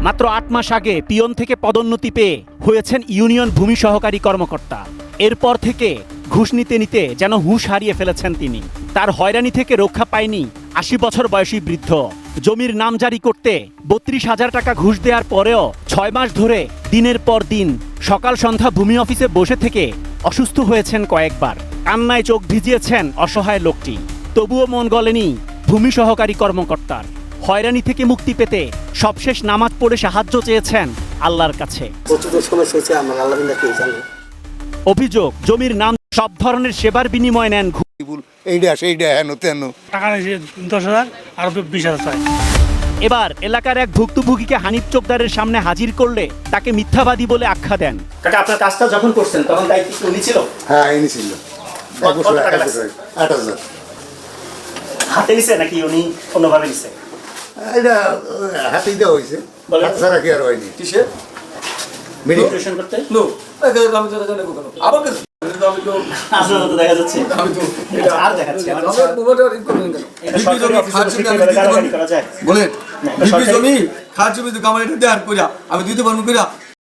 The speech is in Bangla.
মাত্র ৮ মাস আগে পিয়ন থেকে পদোন্নতি পেয়ে হয়েছেন ইউনিয়ন ভূমি সহকারী কর্মকর্তা। এরপর থেকে ঘুষ নিতে নিতে যেন হুঁশ হারিয়ে ফেলেছেন তিনি। তার হয়রানি থেকে রক্ষা পায়নি ৮০ বছর বয়সী বৃদ্ধ। জমির নাম জারি করতে ৩২,০০০ টাকা ঘুষ দেওয়ার পরেও ৬ মাস ধরে দিনের পর দিন সকাল সন্ধ্যা ভূমি অফিসে বসে থেকে অসুস্থ হয়েছেন কয়েকবার। কান্নায় চোখ ভিজিয়েছেন অসহায় লোকটি। তবুও মন গলেনি ভূমি সহকারী কর্মকর্তার। হয়রানি থেকে মুক্তি পেতে সবশেষ নামাজ পড়ে সাহায্য চেয়েছেন আল্লাহর কাছে। অভিযোগ, জমির নাম সব ধরনের সেবার বিনিময় নেন ঘুষ। টাকা নিয়েছে 10,000 আর 20,000 চাই। এবার এলাকার এক ভুক্তভোগীকে হানিফ চোকদারের সামনে হাজির করলে তাকে মিথ্যাবাদী বলে আখ্যা দেন। কাকা, আপনার কাজটা যখন করছেন তখন দায়িত্ব উনি ছিল? হ্যাঁ, ইনি ছিল। কত টাকা লাগছে? 8,000 হাতে নিছে নাকি উনি অন্যভাবে নিছে? এটা হাতেই দেওয়া হয়েছে, বলেন। হাত ছাড়া কি আর হয়নি। কিসে মিডিয়া অপারেশন করতে নো আমি তো জানি কেন আবার কিছু আমি তো আসলে তো দেখা যাচ্ছে। আমি তো আর দেখাচ্ছি আমার আমরা মোবাইলটা রিং করবেন কেন এটা বিপি সরকারি জমি অফিসে খাত বসে জমি কিভাবে আমি দিতে গালাগালি পারবো করা যায়? বলেন না, এটা বিপি সরকারি- জমি খাত জমি তো কামাই এটা দেওয়ার কইরা আমি দিতে পারবো কইরা